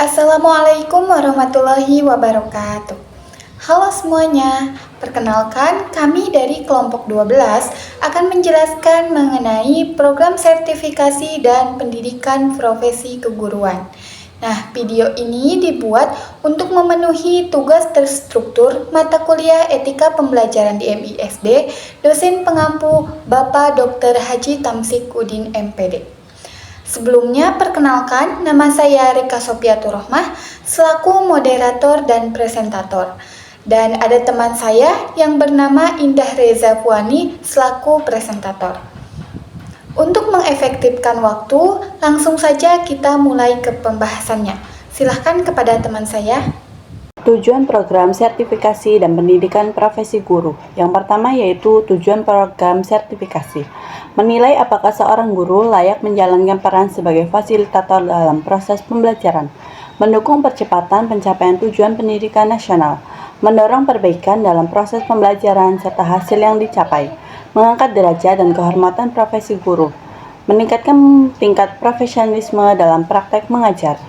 Assalamualaikum warahmatullahi wabarakatuh. Halo semuanya, perkenalkan kami dari kelompok 12 akan menjelaskan mengenai program sertifikasi dan pendidikan profesi keguruan. Nah, video ini dibuat untuk memenuhi tugas terstruktur mata kuliah etika pembelajaran di MISD, dosen pengampu Bapak Dr. Haji Tamsik Udin MPD. Sebelumnya, perkenalkan, nama saya Rika Sofiatur Rohmah selaku moderator dan presentator. Dan ada teman saya yang bernama Indah Reza Puani selaku presentator. Untuk mengefektifkan waktu, langsung saja kita mulai ke pembahasannya. Silahkan kepada teman saya. Tujuan program sertifikasi dan pendidikan profesi guru. Yang pertama yaitu tujuan program sertifikasi. Menilai apakah seorang guru layak menjalankan peran sebagai fasilitator dalam proses pembelajaran. Mendukung percepatan pencapaian tujuan pendidikan nasional. Mendorong perbaikan dalam proses pembelajaran serta hasil yang dicapai. Mengangkat derajat dan kehormatan profesi guru. Meningkatkan tingkat profesionalisme dalam praktek mengajar.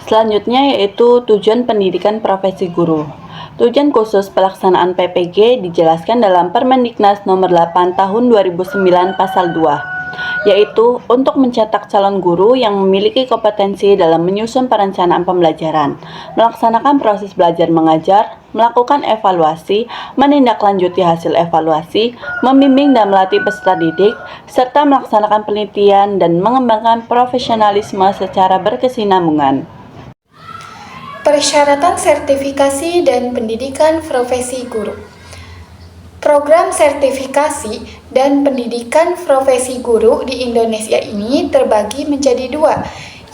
Selanjutnya yaitu tujuan pendidikan profesi guru. Tujuan khusus pelaksanaan PPG dijelaskan dalam Permendiknas Nomor 8 Tahun 2009 Pasal 2, yaitu untuk mencetak calon guru yang memiliki kompetensi dalam menyusun perencanaan pembelajaran, melaksanakan proses belajar mengajar, melakukan evaluasi, menindaklanjuti hasil evaluasi, membimbing dan melatih peserta didik, serta melaksanakan penelitian dan mengembangkan profesionalisme secara berkesinambungan. Persyaratan sertifikasi dan pendidikan profesi guru. Program sertifikasi dan pendidikan profesi guru di Indonesia ini terbagi menjadi dua.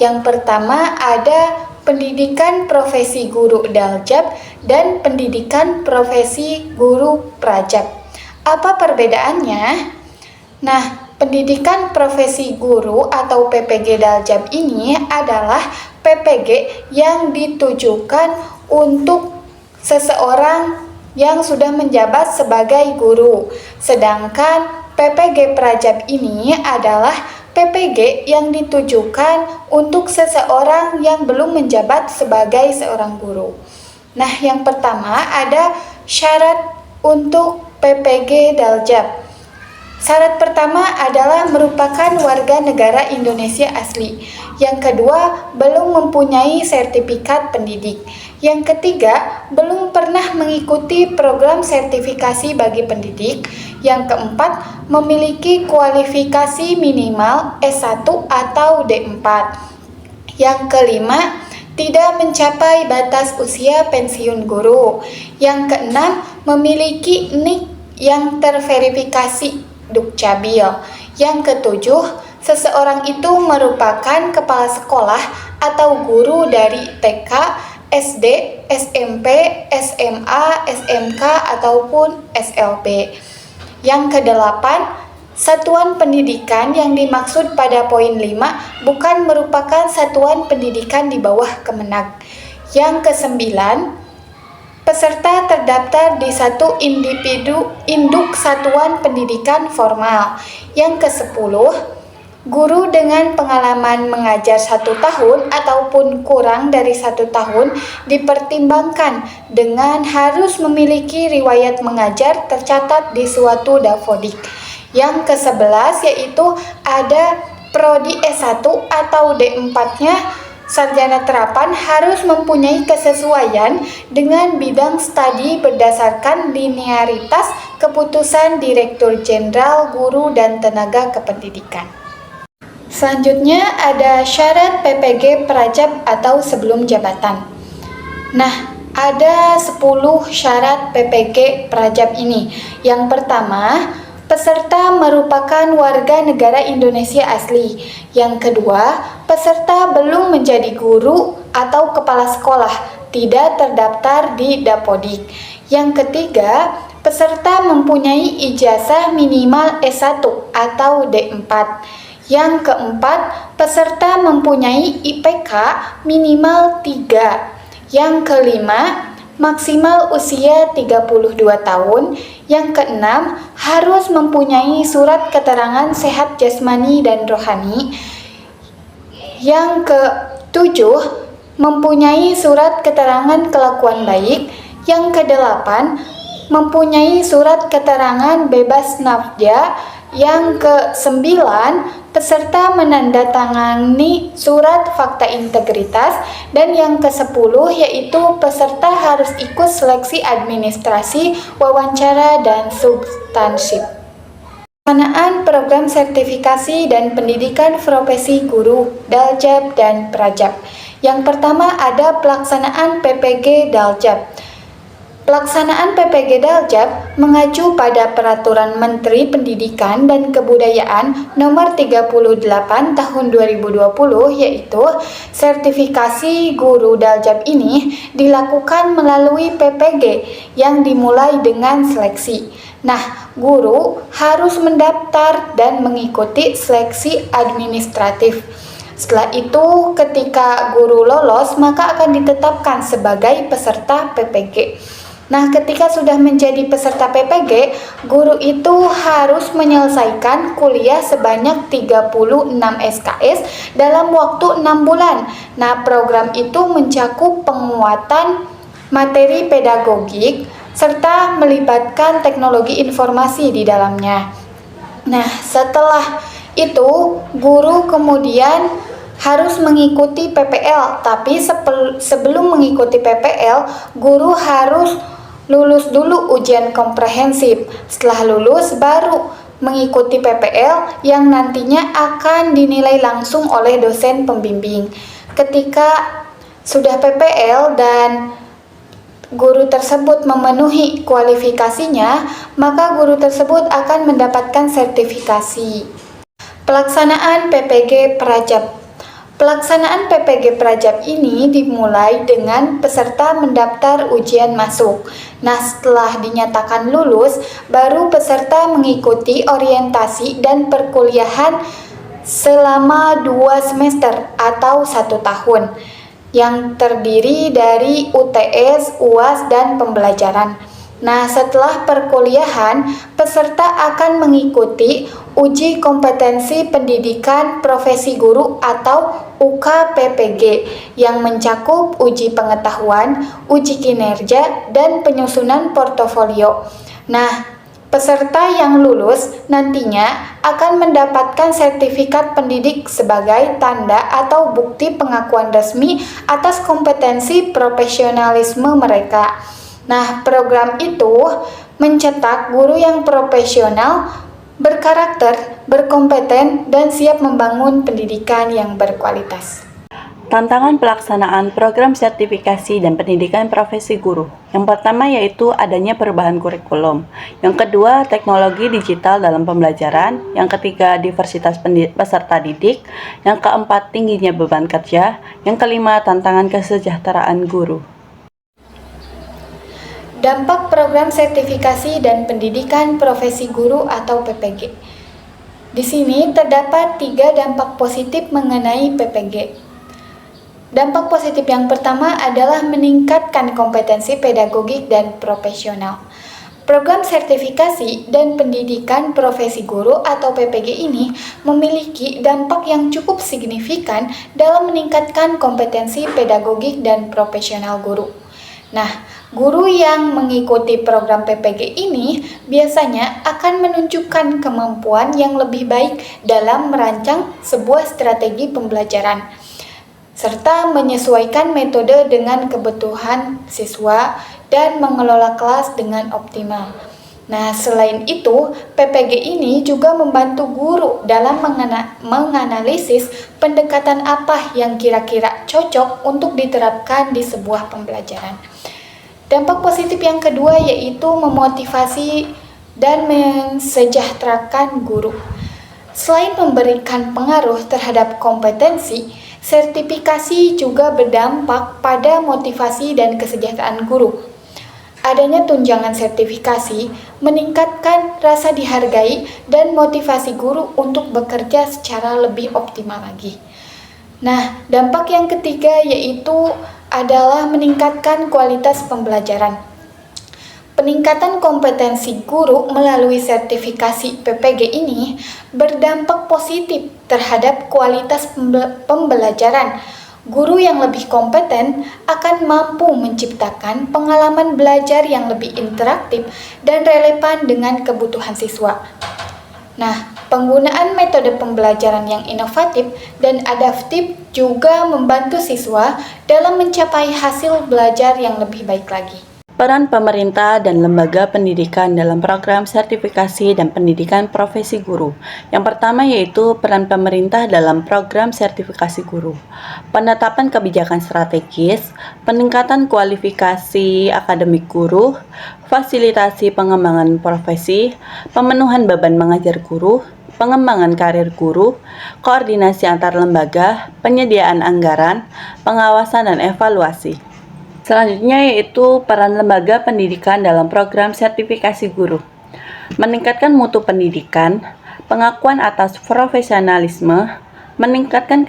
Yang pertama ada pendidikan profesi guru Daljab dan pendidikan profesi guru Prajab. Apa perbedaannya? Nah, pendidikan profesi guru atau PPG Daljab ini adalah PPG yang ditujukan untuk seseorang yang sudah menjabat sebagai guru. Sedangkan PPG Prajab ini adalah PPG yang ditujukan untuk seseorang yang belum menjabat sebagai seorang guru. Nah, yang pertama ada syarat untuk PPG Daljab. Syarat pertama adalah merupakan warga negara Indonesia asli. Yang kedua, belum mempunyai sertifikat pendidik. Yang ketiga, belum pernah mengikuti program sertifikasi bagi pendidik. Yang keempat, memiliki kualifikasi minimal S1 atau D4. Yang kelima, tidak mencapai batas usia pensiun guru. Yang keenam, memiliki NIK yang terverifikasi Dukcapil. Yang ketujuh, seseorang itu merupakan kepala sekolah atau guru dari TK, SD, SMP, SMA, SMK, ataupun SLB. Yang kedelapan, satuan pendidikan yang dimaksud pada poin 5 bukan merupakan satuan pendidikan di bawah Kemenag. Yang kesembilan, peserta terdaftar di satu individu induk satuan pendidikan formal. Yang ke-10, guru dengan pengalaman mengajar 1 tahun ataupun kurang dari 1 tahun dipertimbangkan dengan harus memiliki riwayat mengajar tercatat di suatu dafodik. Yang ke-11 yaitu ada prodi S1 atau D4-nya. Sarjana terapan harus mempunyai kesesuaian dengan bidang studi berdasarkan linearitas keputusan Direktur Jenderal Guru dan Tenaga Kependidikan. Selanjutnya ada syarat PPG Prajab atau sebelum jabatan. Nah, ada 10 syarat PPG Prajab ini. Yang pertama, peserta merupakan warga negara Indonesia asli. Yang kedua, peserta belum menjadi guru atau kepala sekolah, tidak terdaftar di Dapodik. Yang ketiga, peserta mempunyai ijazah minimal S1 atau D4. Yang keempat, peserta mempunyai IPK minimal 3. Yang kelima, maksimal usia 32 tahun. Yang keenam, harus mempunyai surat keterangan sehat jasmani dan rohani. Yang ketujuh, mempunyai surat keterangan kelakuan baik. Yang kedelapan, mempunyai surat keterangan bebas nafkah. Yang kesembilan, peserta menandatangani surat fakta integritas. Dan yang kesepuluh yaitu peserta harus ikut seleksi administrasi, wawancara, dan substansif. Pelaksanaan program sertifikasi dan pendidikan profesi guru, Daljab dan Prajab. Yang pertama ada pelaksanaan PPG Daljab. Pelaksanaan PPG Daljab mengacu pada Peraturan Menteri Pendidikan dan Kebudayaan Nomor 38 Tahun 2020, yaitu sertifikasi guru Daljab ini dilakukan melalui PPG yang dimulai dengan seleksi. Nah, guru harus mendaftar dan mengikuti seleksi administratif. Setelah itu, ketika guru lolos, maka akan ditetapkan sebagai peserta PPG. Nah, ketika sudah menjadi peserta PPG, guru itu harus menyelesaikan kuliah sebanyak 36 SKS dalam waktu 6 bulan. Nah, program itu mencakup penguatan materi pedagogik serta melibatkan teknologi informasi di dalamnya. Nah, setelah itu guru kemudian harus mengikuti PPL, tapi sebelum mengikuti PPL, guru harus lulus dulu ujian komprehensif. Setelah lulus baru mengikuti PPL yang nantinya akan dinilai langsung oleh dosen pembimbing. Ketika sudah PPL dan guru tersebut memenuhi kualifikasinya, maka guru tersebut akan mendapatkan sertifikasi. Pelaksanaan PPG Prajab. Pelaksanaan PPG Prajab ini dimulai dengan peserta mendaftar ujian masuk. Nah, setelah dinyatakan lulus, baru peserta mengikuti orientasi dan perkuliahan selama 2 semester atau 1 tahun, yang terdiri dari UTS, UAS, dan pembelajaran. Nah, setelah perkuliahan, peserta akan mengikuti uji kompetensi pendidikan profesi guru atau UKPPG yang mencakup uji pengetahuan, uji kinerja, dan penyusunan portofolio. Nah, peserta yang lulus nantinya akan mendapatkan sertifikat pendidik sebagai tanda atau bukti pengakuan resmi atas kompetensi profesionalisme mereka. Nah, program itu mencetak guru yang profesional, berkarakter, berkompeten, dan siap membangun pendidikan yang berkualitas. Tantangan pelaksanaan program sertifikasi dan pendidikan profesi guru. Yang pertama yaitu adanya perubahan kurikulum. Yang kedua, teknologi digital dalam pembelajaran. Yang ketiga, diversitas peserta didik. Yang keempat, tingginya beban kerja. Yang kelima, tantangan kesejahteraan guru. Dampak program sertifikasi dan pendidikan profesi guru atau PPG. Di sini terdapat 3 dampak positif mengenai PPG. Dampak positif yang pertama adalah meningkatkan kompetensi pedagogik dan profesional. Program sertifikasi dan pendidikan profesi guru atau PPG ini memiliki dampak yang cukup signifikan dalam meningkatkan kompetensi pedagogik dan profesional guru. Nah, guru yang mengikuti program PPG ini biasanya akan menunjukkan kemampuan yang lebih baik dalam merancang sebuah strategi pembelajaran, serta menyesuaikan metode dengan kebutuhan siswa dan mengelola kelas dengan optimal. Nah, selain itu, PPG ini juga membantu guru dalam menganalisis pendekatan apa yang kira-kira cocok untuk diterapkan di sebuah pembelajaran. Dampak positif yang kedua yaitu memotivasi dan mensejahterakan guru. Selain memberikan pengaruh terhadap kompetensi, sertifikasi juga berdampak pada motivasi dan kesejahteraan guru. Adanya tunjangan sertifikasi meningkatkan rasa dihargai dan motivasi guru untuk bekerja secara lebih optimal lagi. Nah, dampak yang ketiga yaitu adalah meningkatkan kualitas pembelajaran. Peningkatan kompetensi guru melalui sertifikasi PPG ini berdampak positif terhadap kualitas pembelajaran. Guru yang lebih kompeten akan mampu menciptakan pengalaman belajar yang lebih interaktif dan relevan dengan kebutuhan siswa. Nah, penggunaan metode pembelajaran yang inovatif dan adaptif juga membantu siswa dalam mencapai hasil belajar yang lebih baik lagi. Peran pemerintah dan lembaga pendidikan dalam program sertifikasi dan pendidikan profesi guru. Yang pertama yaitu peran pemerintah dalam program sertifikasi guru. Penetapan kebijakan strategis, peningkatan kualifikasi akademik guru, fasilitasi pengembangan profesi, pemenuhan beban mengajar guru, pengembangan karir guru, koordinasi antar lembaga, penyediaan anggaran, pengawasan dan evaluasi. Selanjutnya yaitu peran lembaga pendidikan dalam program sertifikasi guru. Meningkatkan mutu pendidikan, pengakuan atas profesionalisme, meningkatkan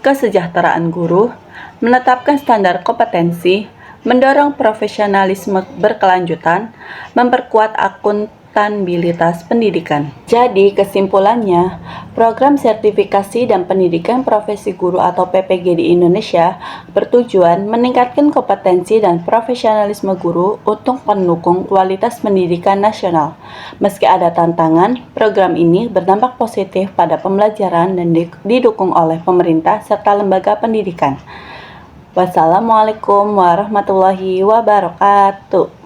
kesejahteraan guru, menetapkan standar kompetensi, mendorong profesionalisme berkelanjutan, memperkuat akuntabilitas pendidikan. Jadi kesimpulannya, program sertifikasi dan pendidikan profesi guru atau PPG di Indonesia bertujuan meningkatkan kompetensi dan profesionalisme guru untuk mendukung kualitas pendidikan nasional. Meski ada tantangan, program ini berdampak positif pada pembelajaran dan didukung oleh pemerintah serta lembaga pendidikan. Wassalamualaikum warahmatullahi wabarakatuh.